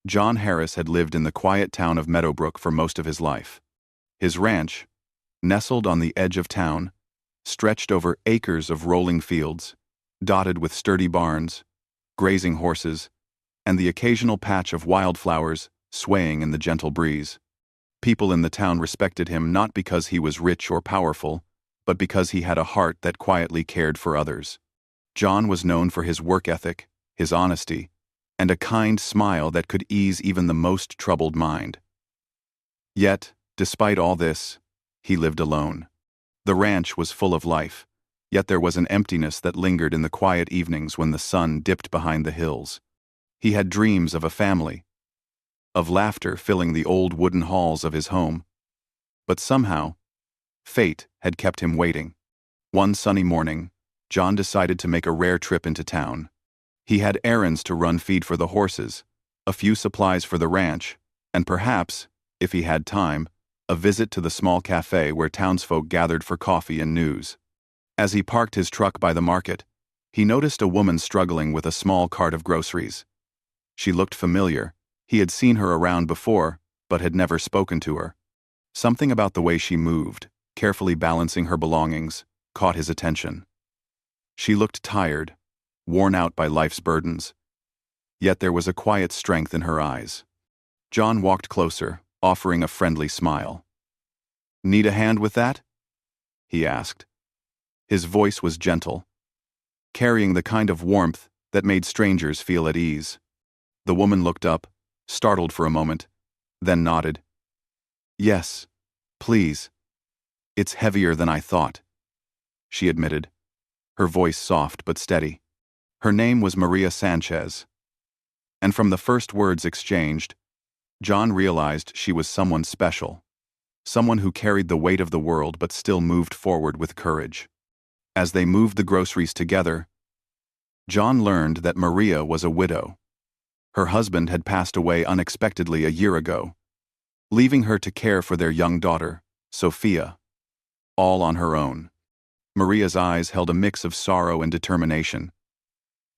John Harris had lived in the quiet town of Meadowbrook for most of his life. His ranch, nestled on the edge of town, stretched over acres of rolling fields, dotted with sturdy barns, grazing horses, and the occasional patch of wildflowers swaying in the gentle breeze. People in the town respected him not because he was rich or powerful, but because he had a heart that quietly cared for others. John was known for his work ethic, his honesty, and a kind smile that could ease even the most troubled mind. Yet, despite all this, he lived alone. The ranch was full of life, yet there was an emptiness that lingered in the quiet evenings when the sun dipped behind the hills. He had dreams of a family, of laughter filling the old wooden halls of his home. But somehow, fate had kept him waiting. One sunny morning, John decided to make a rare trip into town. He had errands to run, feed for the horses, a few supplies for the ranch, and perhaps, if he had time, a visit to the small cafe where townsfolk gathered for coffee and news. As he parked his truck by the market, he noticed a woman struggling with a small cart of groceries. She looked familiar. He had seen her around before, but had never spoken to her. Something about the way she moved, carefully balancing her belongings, caught his attention. She looked tired, worn out by life's burdens, yet there was a quiet strength in her eyes. John walked closer, offering a friendly smile. "Need a hand with that?" he asked. His voice was gentle, carrying the kind of warmth that made strangers feel at ease. The woman looked up, startled for a moment, then nodded. "Yes, please. It's heavier than I thought," she admitted, her voice soft but steady. Her name was Maria Sanchez, and from the first words exchanged, John realized she was someone special, someone who carried the weight of the world but still moved forward with courage. As they moved the groceries together, John learned that Maria was a widow. Her husband had passed away unexpectedly a year ago, leaving her to care for their young daughter, Sophia, all on her own. Maria's eyes held a mix of sorrow and determination.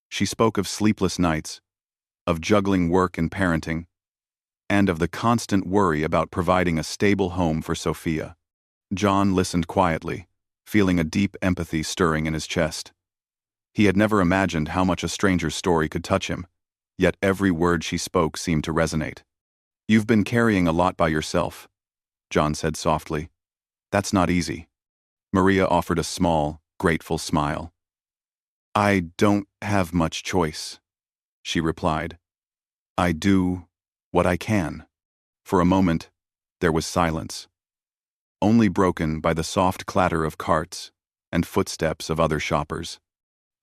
She spoke of sleepless nights, of juggling work and parenting, and of the constant worry about providing a stable home for Sophia. John listened quietly, feeling a deep empathy stirring in his chest. He had never imagined how much a stranger's story could touch him, yet every word she spoke seemed to resonate. "You've been carrying a lot by yourself," John said softly. "That's not easy." Maria offered a small, grateful smile. "I don't have much choice," she replied. "I do what I can." For a moment, there was silence, only broken by the soft clatter of carts and footsteps of other shoppers.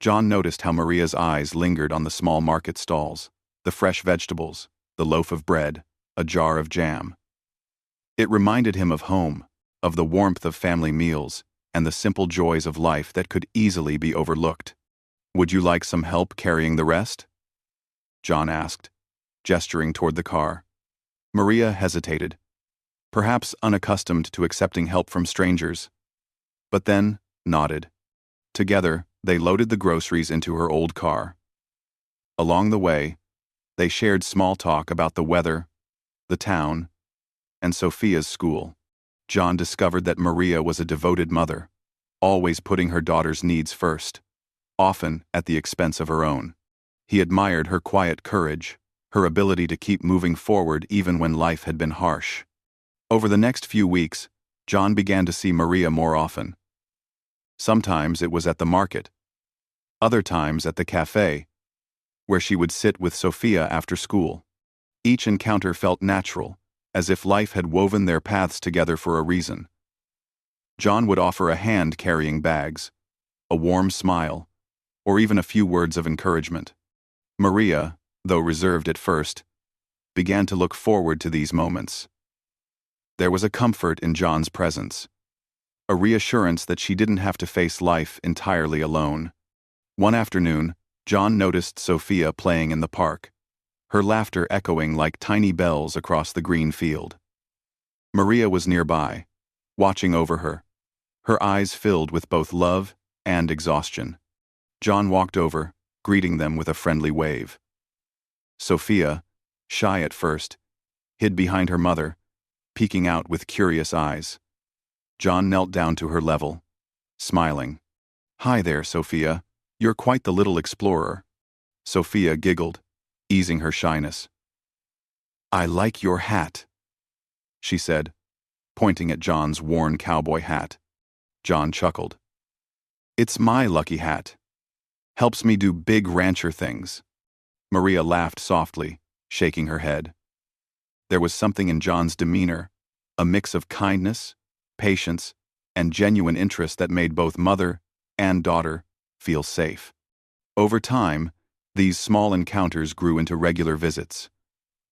John noticed how Maria's eyes lingered on the small market stalls, the fresh vegetables, the loaf of bread, a jar of jam. It reminded him of home, of the warmth of family meals, and the simple joys of life that could easily be overlooked. "Would you like some help carrying the rest?" John asked, gesturing toward the car. Maria hesitated, perhaps unaccustomed to accepting help from strangers, but then nodded. Together, they loaded the groceries into her old car. Along the way, they shared small talk about the weather, the town, and Sophia's school. John discovered that Maria was a devoted mother, always putting her daughter's needs first, often at the expense of her own. He admired her quiet courage, her ability to keep moving forward even when life had been harsh. Over the next few weeks, John began to see Maria more often. Sometimes it was at the market, other times at the cafe, where she would sit with Sophia after school. Each encounter felt natural, as if life had woven their paths together for a reason. John would offer a hand carrying bags, a warm smile, or even a few words of encouragement. Maria, though reserved at first, began to look forward to these moments. There was a comfort in John's presence, a reassurance that she didn't have to face life entirely alone. One afternoon, John noticed Sophia playing in the park, her laughter echoing like tiny bells across the green field. Maria was nearby, watching over her, her eyes filled with both love and exhaustion. John walked over, greeting them with a friendly wave. "Sophia," shy at first, hid behind her mother, peeking out with curious eyes. John knelt down to her level, smiling. "Hi there, Sophia. You're quite the little explorer." Sophia giggled, easing her shyness. "I like your hat," she said, pointing at John's worn cowboy hat. John chuckled. "It's my lucky hat. Helps me do big rancher things." Maria laughed softly, shaking her head. There was something in John's demeanor, a mix of kindness, patience, and genuine interest that made both mother and daughter feel safe. Over time, these small encounters grew into regular visits.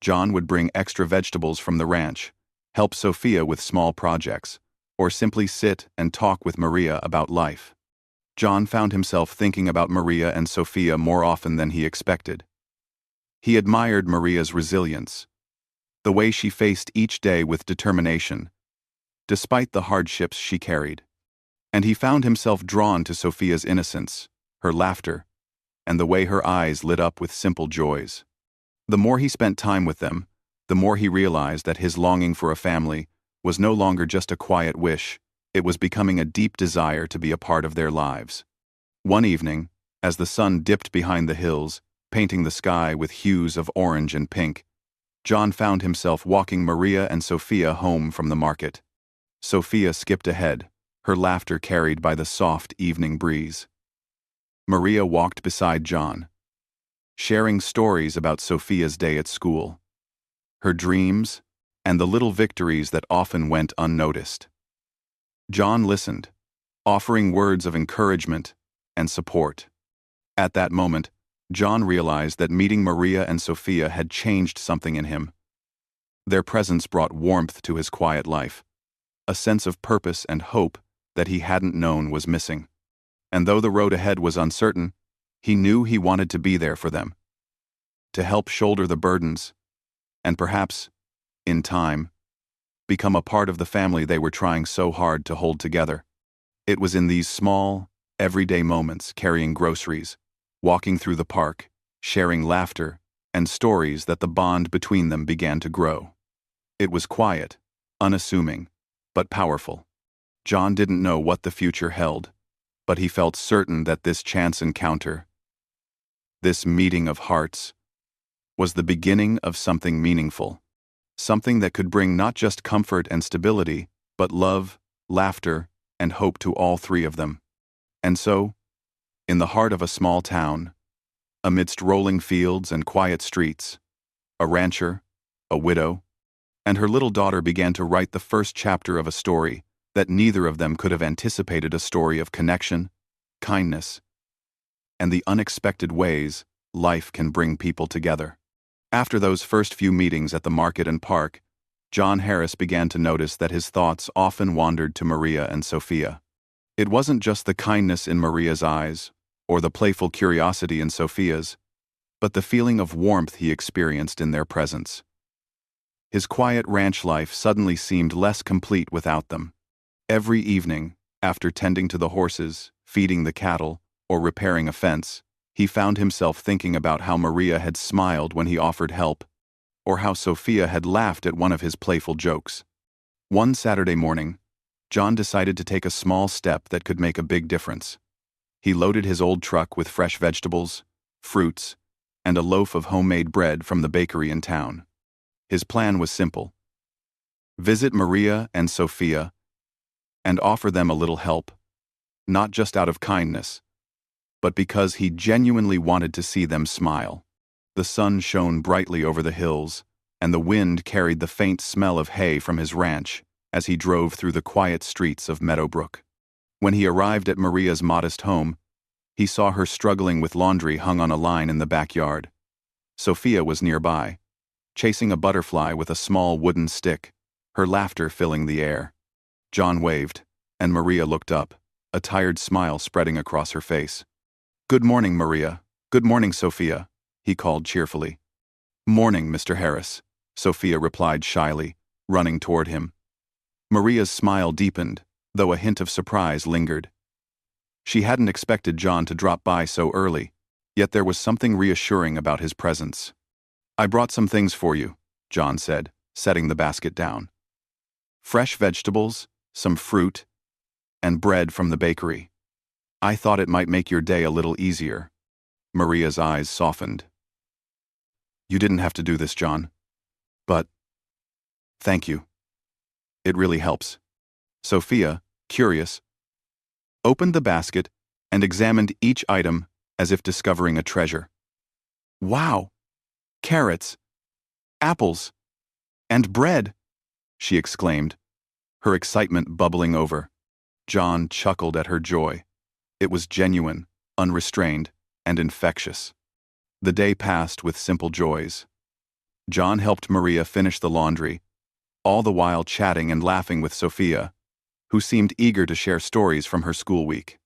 John would bring extra vegetables from the ranch, help Sophia with small projects, or simply sit and talk with Maria about life. John found himself thinking about Maria and Sophia more often than he expected. He admired Maria's resilience, the way she faced each day with determination, despite the hardships she carried. And he found himself drawn to Sophia's innocence, her laughter, and the way her eyes lit up with simple joys. The more he spent time with them, the more he realized that his longing for a family was no longer just a quiet wish, it was becoming a deep desire to be a part of their lives. One evening, as the sun dipped behind the hills, painting the sky with hues of orange and pink, John found himself walking Maria and Sophia home from the market. Sophia skipped ahead, her laughter carried by the soft evening breeze. Maria walked beside John, sharing stories about Sophia's day at school, her dreams, and the little victories that often went unnoticed. John listened, offering words of encouragement and support. At that moment, John realized that meeting Maria and Sophia had changed something in him. Their presence brought warmth to his quiet life, a sense of purpose and hope that he hadn't known was missing. And though the road ahead was uncertain, he knew he wanted to be there for them, to help shoulder the burdens, and perhaps, in time, become a part of the family they were trying so hard to hold together. It was in these small, everyday moments, carrying groceries, walking through the park, sharing laughter and stories, that the bond between them began to grow. It was quiet, unassuming, but powerful. John didn't know what the future held, but he felt certain that this chance encounter, this meeting of hearts, was the beginning of something meaningful, something that could bring not just comfort and stability, but love, laughter, and hope to all three of them. And so, in the heart of a small town, amidst rolling fields and quiet streets, a rancher, a widow, and her little daughter began to write the first chapter of a story that neither of them could have anticipated, a story of connection, kindness, and the unexpected ways life can bring people together. After those first few meetings at the market and park, John Harris began to notice that his thoughts often wandered to Maria and Sophia. It wasn't just the kindness in Maria's eyes, or the playful curiosity in Sophia's, but the feeling of warmth he experienced in their presence. His quiet ranch life suddenly seemed less complete without them. Every evening, after tending to the horses, feeding the cattle, or repairing a fence, he found himself thinking about how Maria had smiled when he offered help, or how Sophia had laughed at one of his playful jokes. One Saturday morning, John decided to take a small step that could make a big difference. He loaded his old truck with fresh vegetables, fruits, and a loaf of homemade bread from the bakery in town. His plan was simple: visit Maria and Sophia and offer them a little help, not just out of kindness, but because he genuinely wanted to see them smile. The sun shone brightly over the hills, and the wind carried the faint smell of hay from his ranch as he drove through the quiet streets of Meadowbrook. When he arrived at Maria's modest home, he saw her struggling with laundry hung on a line in the backyard. Sophia was nearby, chasing a butterfly with a small wooden stick, her laughter filling the air. John waved, and Maria looked up, a tired smile spreading across her face. "Good morning, Maria. Good morning, Sophia," he called cheerfully. "Morning, Mr. Harris," Sophia replied shyly, running toward him. Maria's smile deepened, though a hint of surprise lingered. She hadn't expected John to drop by so early, yet there was something reassuring about his presence. "I brought some things for you," John said, setting the basket down. "Fresh vegetables, some fruit, and bread from the bakery. I thought it might make your day a little easier." Maria's eyes softened. "You didn't have to do this, John. But thank you. It really helps." Sophia, curious, opened the basket and examined each item as if discovering a treasure. "Wow! Carrots, apples, and bread!" she exclaimed, her excitement bubbling over. John chuckled at her joy. It was genuine, unrestrained, and infectious. The day passed with simple joys. John helped Maria finish the laundry, all the while chatting and laughing with Sophia, who seemed eager to share stories from her school week.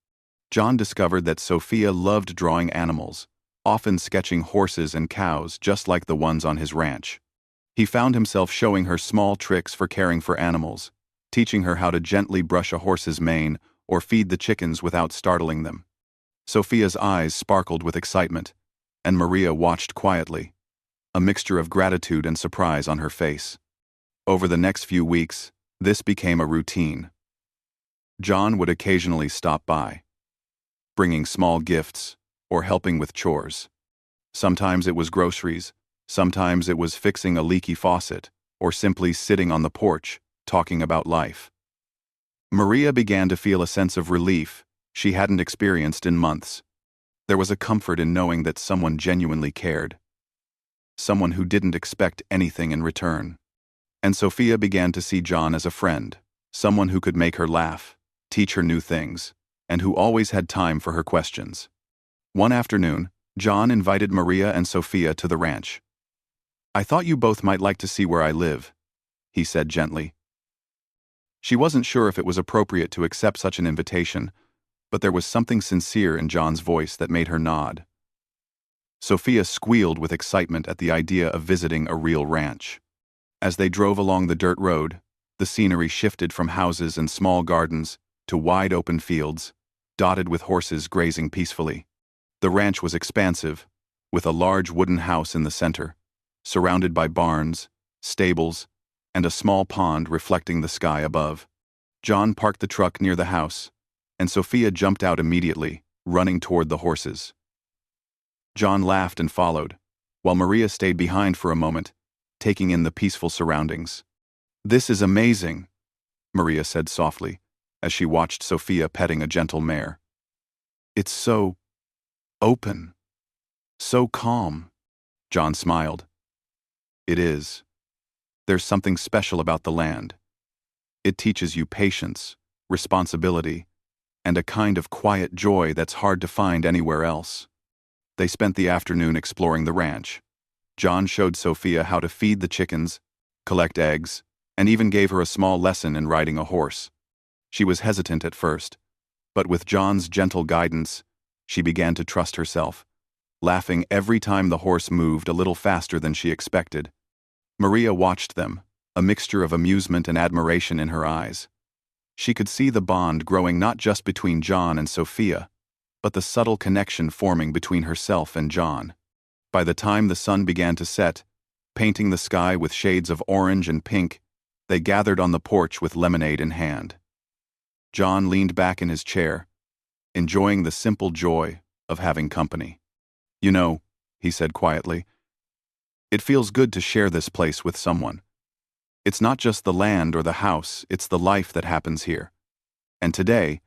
John discovered that Sophia loved drawing animals, often sketching horses and cows just like the ones on his ranch. He found himself showing her small tricks for caring for animals, teaching her how to gently brush a horse's mane or feed the chickens without startling them. Sophia's eyes sparkled with excitement, and Maria watched quietly, a mixture of gratitude and surprise on her face. Over the next few weeks, this became a routine. John would occasionally stop by, bringing small gifts or helping with chores. Sometimes it was groceries, sometimes it was fixing a leaky faucet, or simply sitting on the porch, talking about life. Maria began to feel a sense of relief she hadn't experienced in months. There was a comfort in knowing that someone genuinely cared, someone who didn't expect anything in return. And Sophia began to see John as a friend, someone who could make her laugh, teach her new things, and who always had time for her questions. One afternoon, John invited Maria and Sophia to the ranch. "I thought you both might like to see where I live," he said gently. She wasn't sure if it was appropriate to accept such an invitation, but there was something sincere in John's voice that made her nod. Sophia squealed with excitement at the idea of visiting a real ranch. As they drove along the dirt road, the scenery shifted from houses and small gardens to wide open fields, dotted with horses grazing peacefully. The ranch was expansive, with a large wooden house in the center, surrounded by barns, stables, and a small pond reflecting the sky above. John parked the truck near the house, and Sophia jumped out immediately, running toward the horses. John laughed and followed, while Maria stayed behind for a moment, taking in the peaceful surroundings. "This is amazing," Maria said softly, as she watched Sophia petting a gentle mare. "It's so open, so calm." John smiled. "It is. There's something special about the land. It teaches you patience, responsibility, and a kind of quiet joy that's hard to find anywhere else." They spent the afternoon exploring the ranch. John showed Sophia how to feed the chickens, collect eggs, and even gave her a small lesson in riding a horse. She was hesitant at first, but with John's gentle guidance, she began to trust herself, laughing every time the horse moved a little faster than she expected. Maria watched them, a mixture of amusement and admiration in her eyes. She could see the bond growing not just between John and Sophia, but the subtle connection forming between herself and John. By the time the sun began to set, painting the sky with shades of orange and pink, they gathered on the porch with lemonade in hand. John leaned back in his chair, enjoying the simple joy of having company. "You know," he said quietly, "it feels good to share this place with someone. It's not just the land or the house, it's the life that happens here. And today,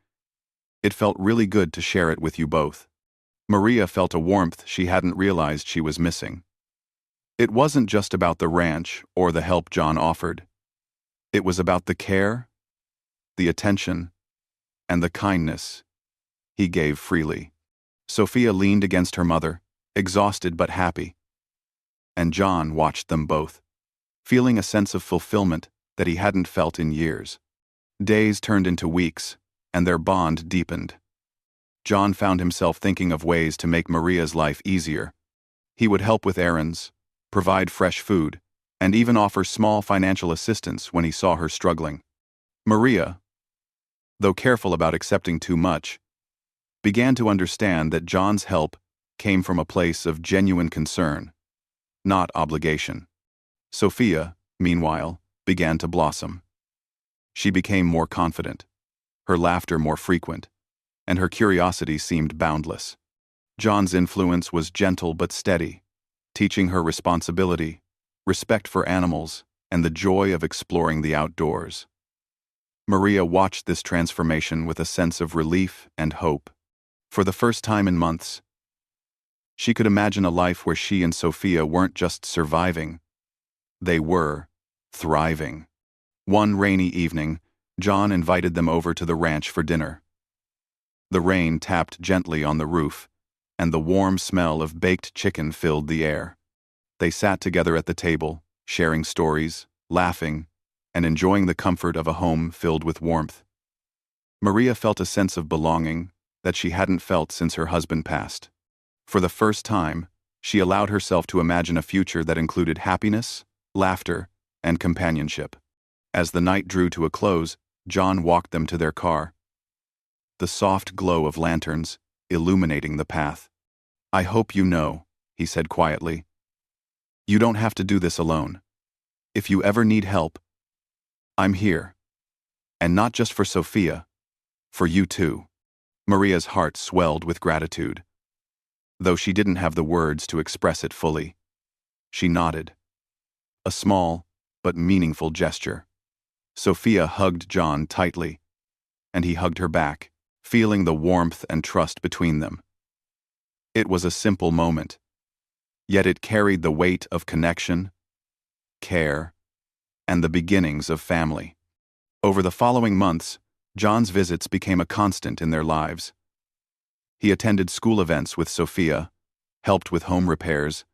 it felt really good to share it with you both." Maria felt a warmth she hadn't realized she was missing. It wasn't just about the ranch or the help John offered. It was about the care, the attention, and the kindness he gave freely. Sophia leaned against her mother, exhausted but happy, and John watched them both, feeling a sense of fulfillment that he hadn't felt in years. Days turned into weeks, and their bond deepened. John found himself thinking of ways to make Maria's life easier. He would help with errands, provide fresh food, and even offer small financial assistance when he saw her struggling. Maria, though careful about accepting too much, began to understand that John's help came from a place of genuine concern, not obligation. Sophia, meanwhile, began to blossom. She became more confident, her laughter more frequent, and her curiosity seemed boundless. John's influence was gentle but steady, teaching her responsibility, respect for animals, and the joy of exploring the outdoors. Maria watched this transformation with a sense of relief and hope. For the first time in months, she could imagine a life where she and Sophia weren't just surviving, they were thriving. One rainy evening, John invited them over to the ranch for dinner. The rain tapped gently on the roof, and the warm smell of baked chicken filled the air. They sat together at the table, sharing stories, laughing, and enjoying the comfort of a home filled with warmth. Maria felt a sense of belonging that she hadn't felt since her husband passed. For the first time, she allowed herself to imagine a future that included happiness, laughter, and companionship. As the night drew to a close, John walked them to their car, the soft glow of lanterns illuminating the path. "I hope you know," he said quietly. "You don't have to do this alone. If you ever need help, I'm here. And not just for Sophia, for you too." Maria's heart swelled with gratitude. Though she didn't have the words to express it fully, she nodded. A small, but meaningful gesture. Sophia hugged John tightly, and he hugged her back, feeling the warmth and trust between them. It was a simple moment, yet it carried the weight of connection, care, and the beginnings of family. Over the following months, John's visits became a constant in their lives. He attended school events with Sophia, helped with home repairs,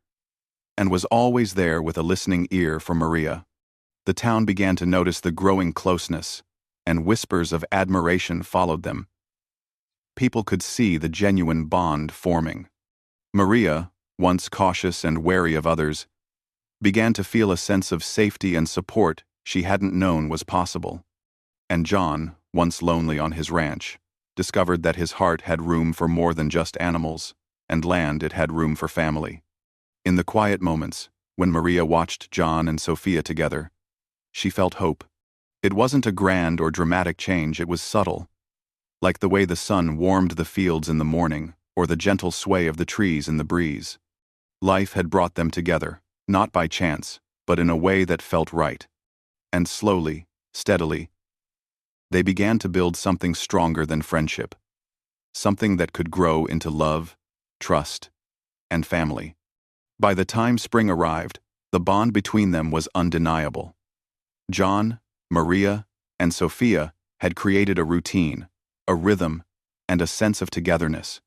and was always there with a listening ear for Maria. The town began to notice the growing closeness, and whispers of admiration followed them. People could see the genuine bond forming. Maria, once cautious and wary of others, began to feel a sense of safety and support she hadn't known was possible. And John, once lonely on his ranch, discovered that his heart had room for more than just animals, and land it had room for family. In the quiet moments, when Maria watched John and Sophia together, she felt hope. It wasn't a grand or dramatic change, it was subtle, like the way the sun warmed the fields in the morning, or the gentle sway of the trees in the breeze. Life had brought them together, not by chance, but in a way that felt right. And slowly, steadily, they began to build something stronger than friendship, something that could grow into love, trust, and family. By the time spring arrived, the bond between them was undeniable. John, Maria, and Sophia had created a routine, a rhythm, and a sense of togetherness.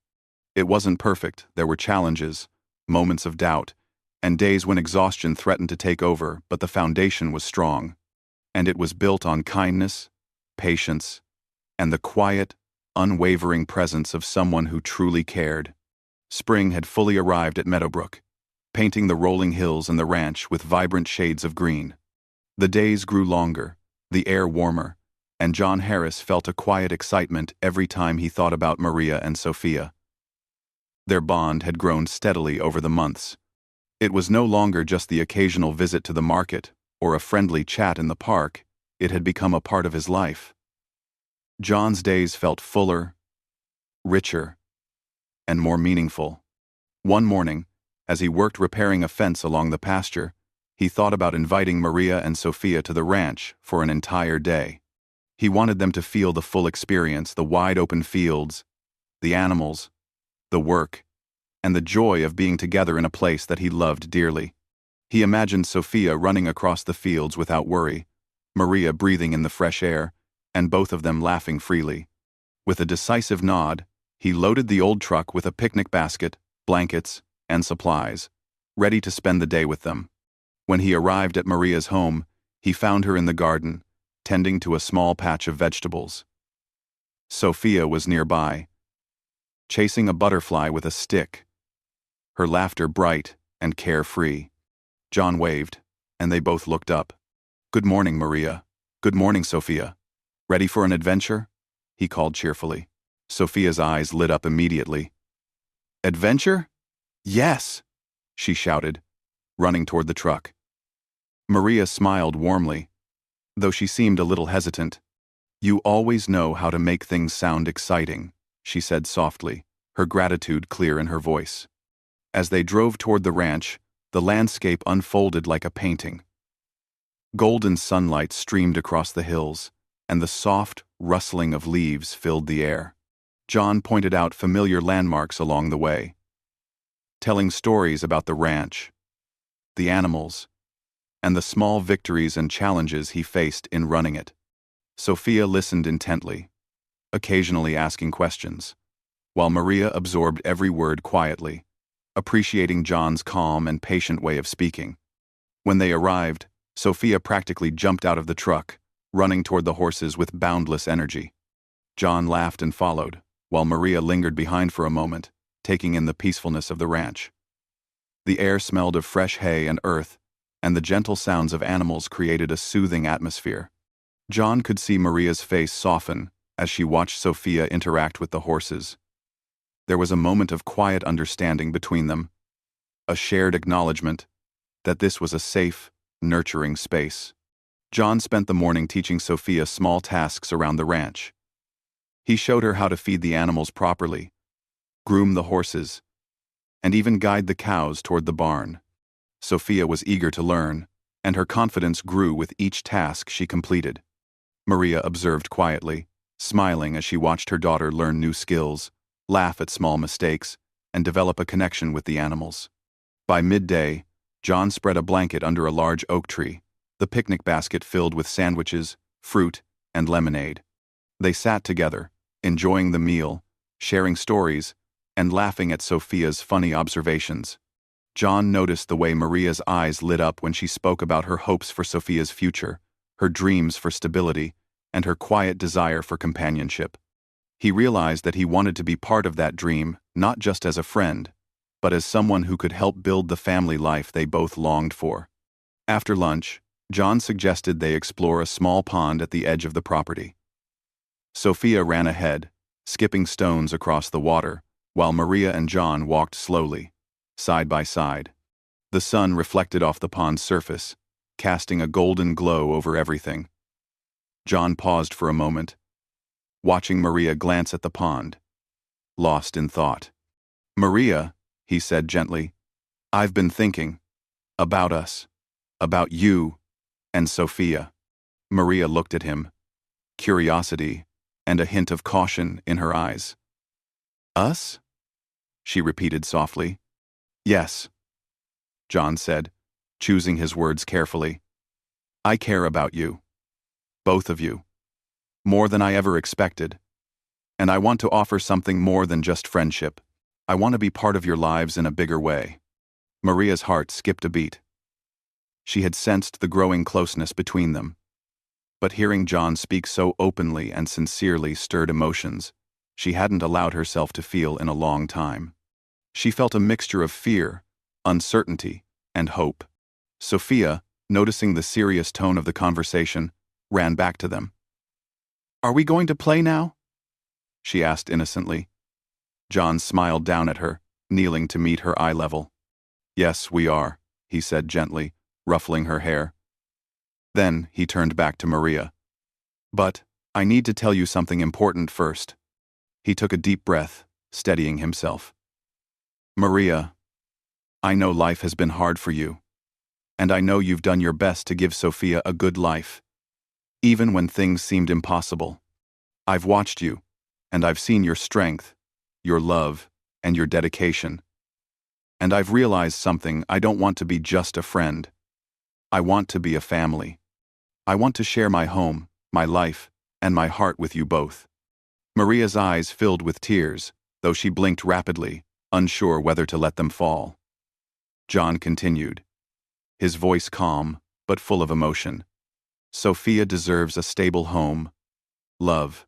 It wasn't perfect, there were challenges, moments of doubt, and days when exhaustion threatened to take over, but the foundation was strong, and it was built on kindness, patience, and the quiet, unwavering presence of someone who truly cared. Spring had fully arrived at Meadowbrook, painting the rolling hills and the ranch with vibrant shades of green. The days grew longer, the air warmer, and John Harris felt a quiet excitement every time he thought about Maria and Sophia. Their bond had grown steadily over the months. It was no longer just the occasional visit to the market or a friendly chat in the park, it had become a part of his life. John's days felt fuller, richer, and more meaningful. One morning, as he worked repairing a fence along the pasture, he thought about inviting Maria and Sophia to the ranch for an entire day. He wanted them to feel the full experience, the wide-open fields, the animals, the work, and the joy of being together in a place that he loved dearly. He imagined Sophia running across the fields without worry, Maria breathing in the fresh air, and both of them laughing freely. With a decisive nod, he loaded the old truck with a picnic basket, blankets, and supplies, ready to spend the day with them. When he arrived at Maria's home, he found her in the garden, tending to a small patch of vegetables. Sophia was nearby, chasing a butterfly with a stick, her laughter bright and carefree. John waved, and they both looked up. "Good morning, Maria. Good morning, Sophia. Ready for an adventure?" he called cheerfully. Sophia's eyes lit up immediately. "Adventure? Yes!" she shouted, running toward the truck. Maria smiled warmly, though she seemed a little hesitant. "You always know how to make things sound exciting," she said softly, her gratitude clear in her voice. As they drove toward the ranch, the landscape unfolded like a painting. Golden sunlight streamed across the hills, and the soft rustling of leaves filled the air. John pointed out familiar landmarks along the way, telling stories about the ranch, the animals, and the small victories and challenges he faced in running it. Sophia listened intently, occasionally asking questions, while Maria absorbed every word quietly, appreciating John's calm and patient way of speaking. When they arrived, Sophia practically jumped out of the truck, running toward the horses with boundless energy. John laughed and followed, while Maria lingered behind for a moment, taking in the peacefulness of the ranch. The air smelled of fresh hay and earth, and the gentle sounds of animals created a soothing atmosphere. John could see Maria's face soften as she watched Sophia interact with the horses. There was a moment of quiet understanding between them, a shared acknowledgement that this was a safe, nurturing space. John spent the morning teaching Sophia small tasks around the ranch. He showed her how to feed the animals properly, groom the horses, and even guide the cows toward the barn. Sophia was eager to learn, and her confidence grew with each task she completed. Maria observed quietly, smiling as she watched her daughter learn new skills, laugh at small mistakes, and develop a connection with the animals. By midday, John spread a blanket under a large oak tree, the picnic basket filled with sandwiches, fruit, and lemonade. They sat together, enjoying the meal, sharing stories, and laughing at Sophia's funny observations. John noticed the way Maria's eyes lit up when she spoke about her hopes for Sophia's future, her dreams for stability, and her quiet desire for companionship. He realized that he wanted to be part of that dream, not just as a friend, but as someone who could help build the family life they both longed for. After lunch, John suggested they explore a small pond at the edge of the property. Sophia ran ahead, skipping stones across the water, while Maria and John walked slowly, side by side. The sun reflected off the pond's surface, casting a golden glow over everything. John paused for a moment, watching Maria glance at the pond, lost in thought. "Maria," he said gently, "I've been thinking about us, about you and Sophia." Maria looked at him, curiosity and a hint of caution in her eyes. "Us?" she repeated softly. "Yes," John said, choosing his words carefully. "I care about you, both of you, more than I ever expected. And I want to offer something more than just friendship. I want to be part of your lives in a bigger way." Maria's heart skipped a beat. She had sensed the growing closeness between them. But hearing John speak so openly and sincerely stirred emotions she hadn't allowed herself to feel in a long time. She felt a mixture of fear, uncertainty, and hope. Sophia, noticing the serious tone of the conversation, ran back to them. "Are we going to play now?" she asked innocently. John smiled down at her, kneeling to meet her eye level. "Yes, we are," he said gently, ruffling her hair. Then he turned back to Maria. "But I need to tell you something important first." He took a deep breath, steadying himself. "Maria, I know life has been hard for you, and I know you've done your best to give Sophia a good life, even when things seemed impossible. I've watched you, and I've seen your strength, your love, and your dedication. And I've realized something: I don't want to be just a friend. I want to be a family. I want to share my home, my life, and my heart with you both." Maria's eyes filled with tears, though she blinked rapidly, unsure whether to let them fall. John continued, his voice calm, but full of emotion. "Sophia deserves a stable home, love,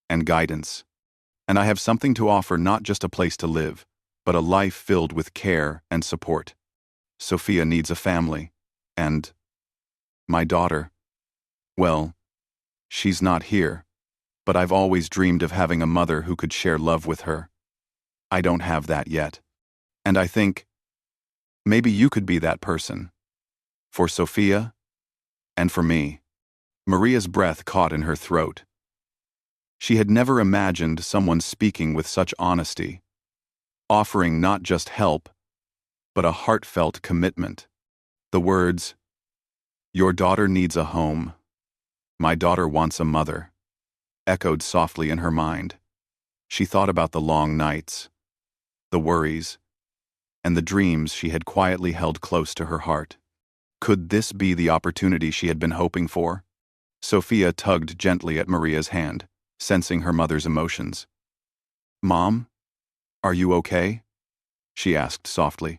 and guidance. And I have something to offer, not just a place to live, but a life filled with care and support. Sophia needs a family, and my daughter, well, she's not here, but I've always dreamed of having a mother who could share love with her. I don't have that yet. And I think Maybe you could be that person. For Sophia, and for me. Maria's breath caught in her throat. She had never imagined someone speaking with such honesty, offering not just help, but a heartfelt commitment. The words, "Your daughter needs a home. My daughter wants a mother," echoed softly in her mind. She thought about the long nights, the worries, and the dreams she had quietly held close to her heart. Could this be the opportunity she had been hoping for? Sophia tugged gently at Maria's hand, sensing her mother's emotions. "Mom, are you okay?" she asked softly.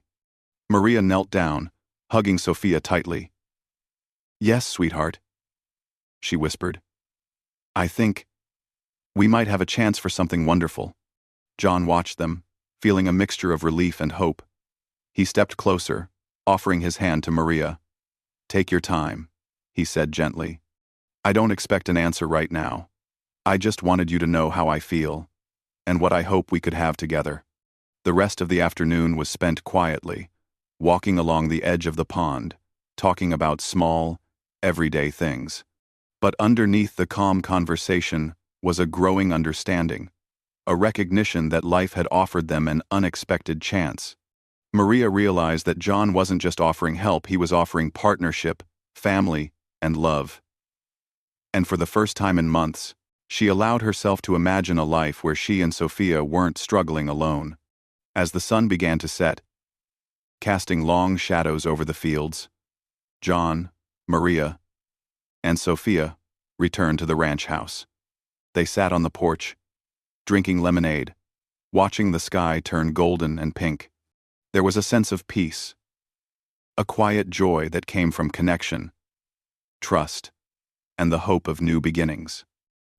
Maria knelt down, hugging Sophia tightly. "Yes, sweetheart," she whispered. "I think we might have a chance for something wonderful." John watched them, feeling a mixture of relief and hope. He stepped closer, offering his hand to Maria. "Take your time," he said gently. "I don't expect an answer right now. I just wanted you to know how I feel, and what I hope we could have together." The rest of the afternoon was spent quietly, walking along the edge of the pond, talking about small, everyday things. But underneath the calm conversation was a growing understanding, a recognition that life had offered them an unexpected chance. Maria realized that John wasn't just offering help, he was offering partnership, family, and love. And for the first time in months, she allowed herself to imagine a life where she and Sophia weren't struggling alone. As the sun began to set, casting long shadows over the fields, John, Maria, and Sophia returned to the ranch house. They sat on the porch, drinking lemonade, watching the sky turn golden and pink. There was a sense of peace, a quiet joy that came from connection, trust, and the hope of new beginnings.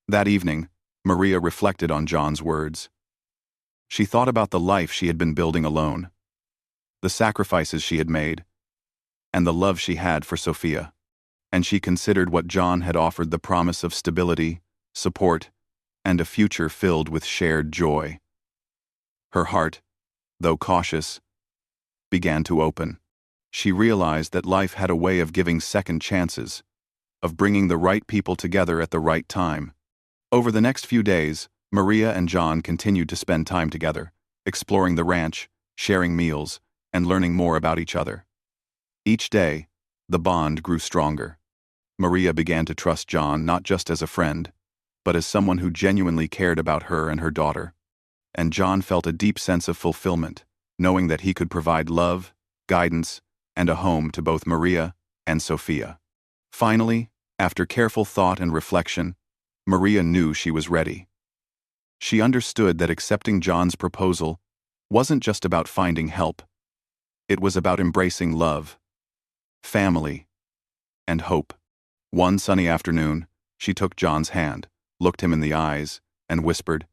That evening, Maria reflected on John's words. She thought about the life she had been building alone, the sacrifices she had made, and the love she had for Sophia. And she considered what John had offered, the promise of stability, support, and a future filled with shared joy. Her heart, though cautious, began to open. She realized that life had a way of giving second chances, of bringing the right people together at the right time. Over the next few days, Maria and John continued to spend time together, exploring the ranch, sharing meals, and learning more about each other. Each day, the bond grew stronger. Maria began to trust John not just as a friend, but as someone who genuinely cared about her and her daughter. And John felt a deep sense of fulfillment, knowing that he could provide love, guidance, and a home to both Maria and Sophia. Finally, after careful thought and reflection, Maria knew she was ready. She understood that accepting John's proposal wasn't just about finding help. It was about embracing love, family, and hope. One sunny afternoon, she took John's hand, looked him in the eyes, and whispered,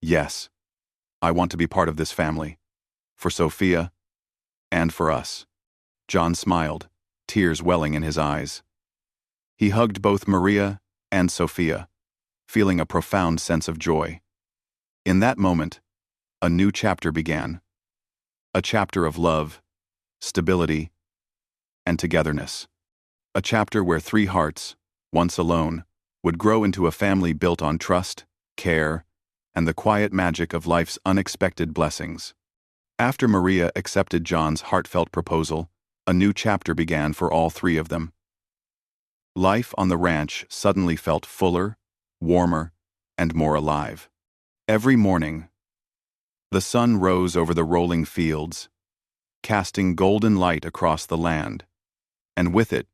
"Yes, I want to be part of this family, for Sophia and for us." John smiled, tears welling in his eyes. He hugged both Maria and Sophia, feeling a profound sense of joy. In that moment, a new chapter began. A chapter of love, stability, and togetherness. A chapter where three hearts, once alone, would grow into a family built on trust, care, and the quiet magic of life's unexpected blessings. After Maria accepted John's heartfelt proposal, a new chapter began for all three of them. Life on the ranch suddenly felt fuller, warmer, and more alive. Every morning, the sun rose over the rolling fields, casting golden light across the land, and with it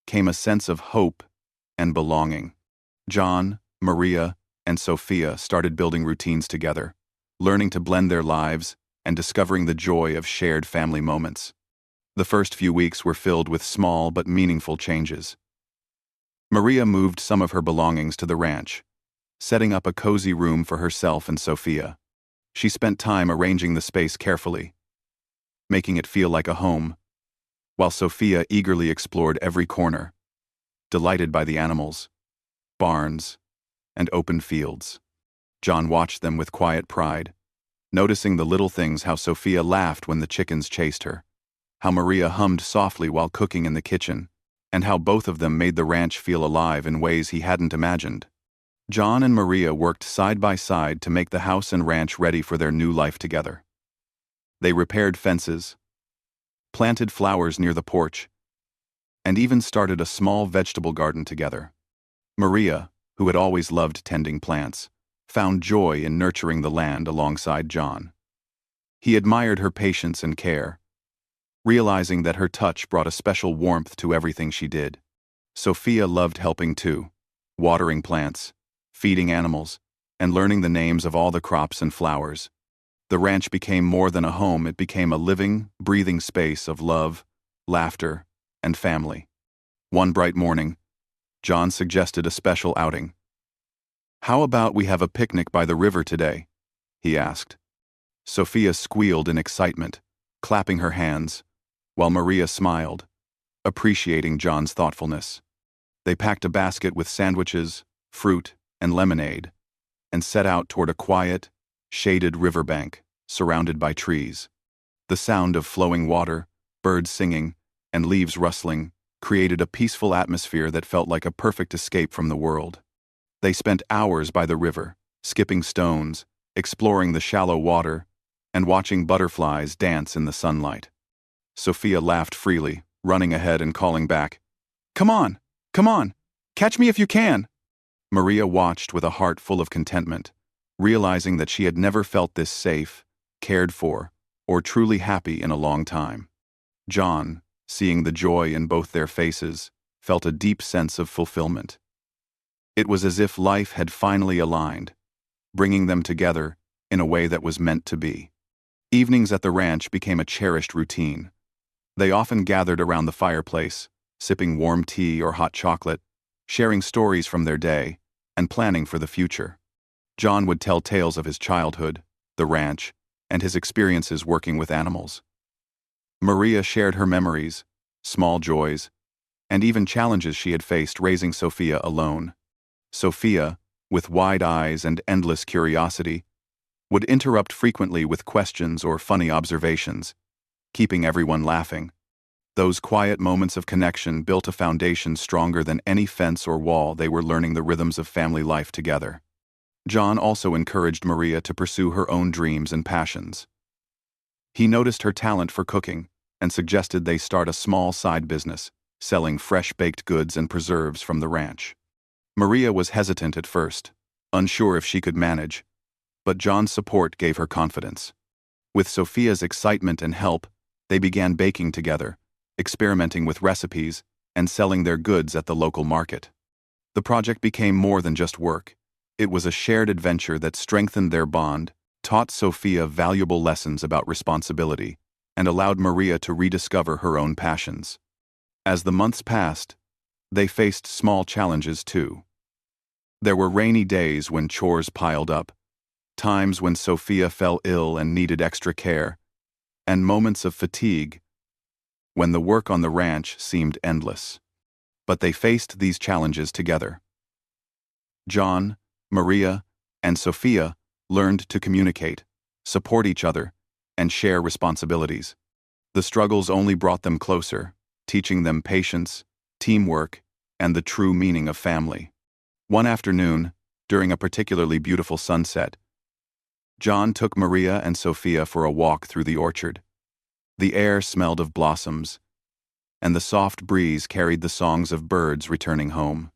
came a sense of hope and belonging. John, Maria, and Sophia started building routines together, learning to blend their lives and discovering the joy of shared family moments. The first few weeks were filled with small but meaningful changes. Maria moved some of her belongings to the ranch, setting up a cozy room for herself and Sophia. She spent time arranging the space carefully, making it feel like a home, while Sophia eagerly explored every corner, delighted by the animals, barns, and open fields. John watched them with quiet pride, noticing the little things, how Sophia laughed when the chickens chased her, how Maria hummed softly while cooking in the kitchen, and how both of them made the ranch feel alive in ways he hadn't imagined. John and Maria worked side by side to make the house and ranch ready for their new life together. They repaired fences, planted flowers near the porch, and even started a small vegetable garden together. Maria, who had always loved tending plants, found joy in nurturing the land alongside John. He admired her patience and care, realizing that her touch brought a special warmth to everything she did. Sophia loved helping too, watering plants, feeding animals, and learning the names of all the crops and flowers. The ranch became more than a home, it became a living, breathing space of love, laughter, and family. One bright morning, John suggested a special outing. "How about we have a picnic by the river today?" he asked. Sophia squealed in excitement, clapping her hands, while Maria smiled, appreciating John's thoughtfulness. They packed a basket with sandwiches, fruit, and lemonade, and set out toward a quiet, shaded riverbank surrounded by trees. The sound of flowing water, birds singing, and leaves rustling created a peaceful atmosphere that felt like a perfect escape from the world. They spent hours by the river, skipping stones, exploring the shallow water, and watching butterflies dance in the sunlight. Sophia laughed freely, running ahead and calling back, "Come on, come on, catch me if you can." Maria watched with a heart full of contentment, realizing that she had never felt this safe, cared for, or truly happy in a long time. John, seeing the joy in both their faces, felt a deep sense of fulfillment. It was as if life had finally aligned, bringing them together in a way that was meant to be. Evenings at the ranch became a cherished routine. They often gathered around the fireplace, sipping warm tea or hot chocolate, sharing stories from their day, and planning for the future. John would tell tales of his childhood, the ranch, and his experiences working with animals. Maria shared her memories, small joys, and even challenges she had faced raising Sophia alone. Sophia, with wide eyes and endless curiosity, would interrupt frequently with questions or funny observations, keeping everyone laughing. Those quiet moments of connection built a foundation stronger than any fence or wall. They were learning the rhythms of family life together. John also encouraged Maria to pursue her own dreams and passions. He noticed her talent for cooking and suggested they start a small side business, selling fresh baked goods and preserves from the ranch. Maria was hesitant at first, unsure if she could manage, but John's support gave her confidence. With Sophia's excitement and help, they began baking together, experimenting with recipes, and selling their goods at the local market. The project became more than just work. It was a shared adventure that strengthened their bond, taught Sophia valuable lessons about responsibility, and allowed Maria to rediscover her own passions. As the months passed, they faced small challenges too. There were rainy days when chores piled up, times when Sophia fell ill and needed extra care, and moments of fatigue when the work on the ranch seemed endless. But they faced these challenges together. John, Maria, and Sophia learned to communicate, support each other, and share responsibilities. The struggles only brought them closer, teaching them patience, teamwork, and the true meaning of family. One afternoon, during a particularly beautiful sunset, John took Maria and Sophia for a walk through the orchard. The air smelled of blossoms, and the soft breeze carried the songs of birds returning home.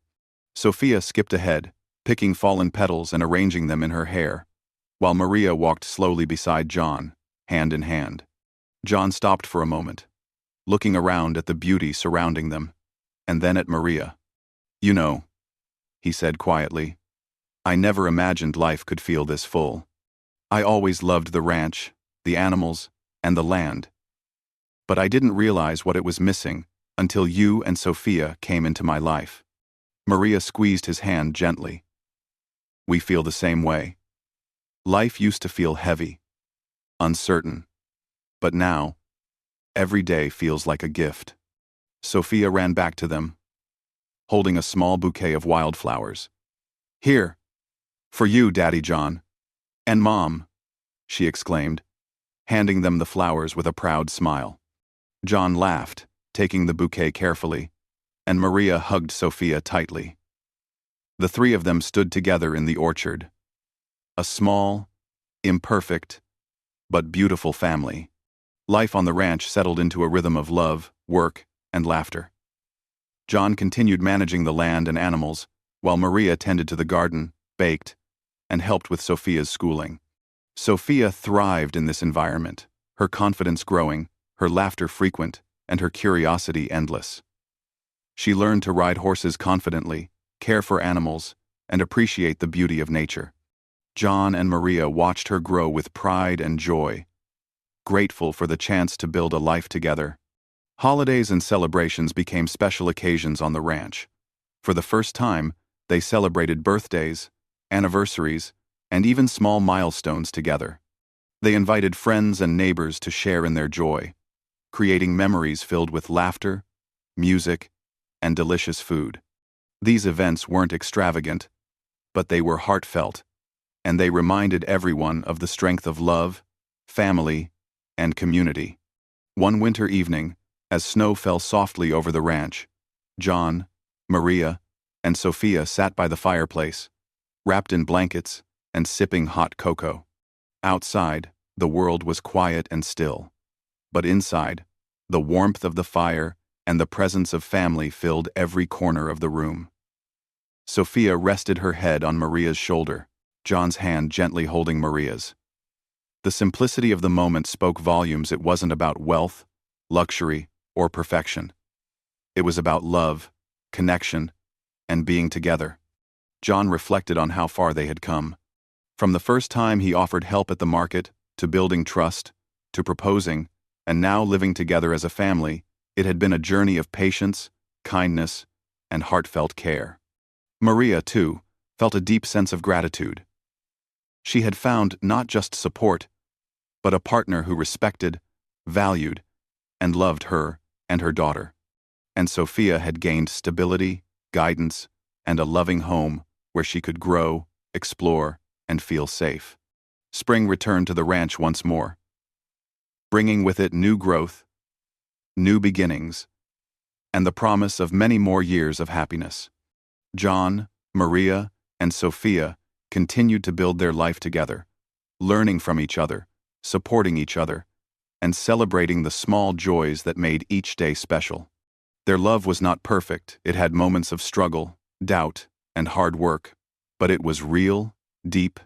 Sophia skipped ahead, picking fallen petals and arranging them in her hair, while Maria walked slowly beside John, hand in hand. John stopped for a moment, looking around at the beauty surrounding them, and then at Maria. "You know," he said quietly, "I never imagined life could feel this full. I always loved the ranch, the animals, and the land. But I didn't realize what it was missing until you and Sophia came into my life." Maria squeezed his hand gently. "We feel the same way. Life used to feel heavy, uncertain, but now, every day feels like a gift." Sophia ran back to them, holding a small bouquet of wildflowers. "Here, for you, Daddy John. And Mom," she exclaimed, handing them the flowers with a proud smile. John laughed, taking the bouquet carefully, and Maria hugged Sophia tightly. The three of them stood together in the orchard. A small, imperfect, but beautiful family. Life on the ranch settled into a rhythm of love, work, and laughter. John continued managing the land and animals, while Maria tended to the garden, baked, and helped with Sophia's schooling. Sophia thrived in this environment, her confidence growing, her laughter frequent, and her curiosity endless. She learned to ride horses confidently, care for animals, and appreciate the beauty of nature. John and Maria watched her grow with pride and joy, grateful for the chance to build a life together. Holidays and celebrations became special occasions on the ranch. For the first time, they celebrated birthdays, anniversaries, and even small milestones together. They invited friends and neighbors to share in their joy, creating memories filled with laughter, music, and delicious food. These events weren't extravagant, but they were heartfelt, and they reminded everyone of the strength of love, family, and community. One winter evening, as snow fell softly over the ranch, John, Maria, and Sophia sat by the fireplace, wrapped in blankets and sipping hot cocoa. Outside, the world was quiet and still, but inside, the warmth of the fire and the presence of family filled every corner of the room. Sophia rested her head on Maria's shoulder, John's hand gently holding Maria's. The simplicity of the moment spoke volumes. It wasn't about wealth, luxury, or perfection. It was about love, connection, and being together. John reflected on how far they had come. From the first time he offered help at the market, to building trust, to proposing, and now living together as a family, it had been a journey of patience, kindness, and heartfelt care. Maria, too, felt a deep sense of gratitude. She had found not just support, but a partner who respected, valued, and loved her and her daughter. And Sophia had gained stability, guidance, and a loving home where she could grow, explore, and feel safe. Spring returned to the ranch once more, bringing with it new growth, new beginnings, and the promise of many more years of happiness. John, Maria, and Sophia continued to build their life together, learning from each other, supporting each other, and celebrating the small joys that made each day special. Their love was not perfect. It had moments of struggle, doubt, and hard work, but it was real, deep,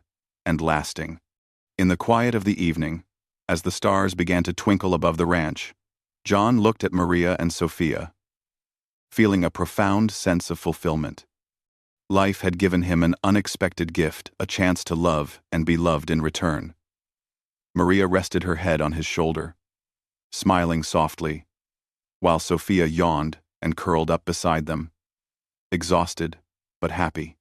and lasting. In the quiet of the evening, as the stars began to twinkle above the ranch, John looked at Maria and Sophia, feeling a profound sense of fulfillment. Life had given him an unexpected gift, a chance to love and be loved in return. Maria rested her head on his shoulder, smiling softly, while Sophia yawned and curled up beside them, exhausted but happy.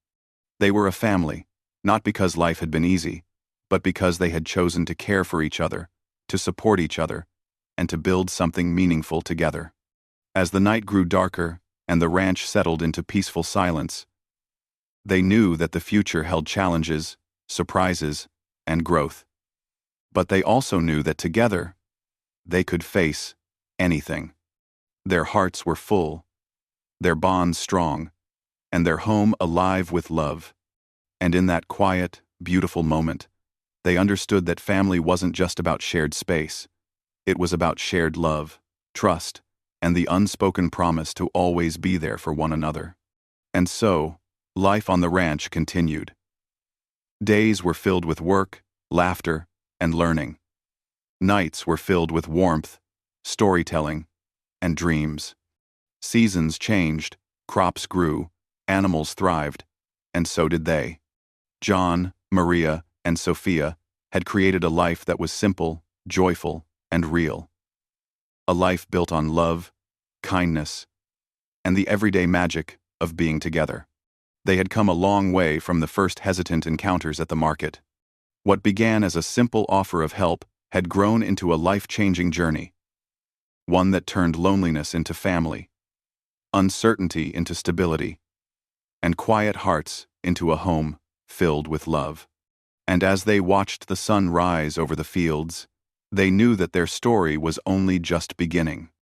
They were a family, not because life had been easy, but because they had chosen to care for each other, to support each other, and to build something meaningful together. As the night grew darker and the ranch settled into peaceful silence, they knew that the future held challenges, surprises, and growth. But they also knew that together, they could face anything. Their hearts were full, their bonds strong, and their home alive with love. And in that quiet, beautiful moment, they understood that family wasn't just about shared space. It was about shared love, trust, and the unspoken promise to always be there for one another. And so, life on the ranch continued. Days were filled with work, laughter, and learning. Nights were filled with warmth, storytelling, and dreams. Seasons changed, crops grew, animals thrived, and so did they. John, Maria, and Sophia had created a life that was simple, joyful, and real. A life built on love, kindness, and the everyday magic of being together. They had come a long way from the first hesitant encounters at the market. What began as a simple offer of help had grown into a life-changing journey, one that turned loneliness into family, uncertainty into stability, and quiet hearts into a home filled with love. And as they watched the sun rise over the fields, they knew that their story was only just beginning.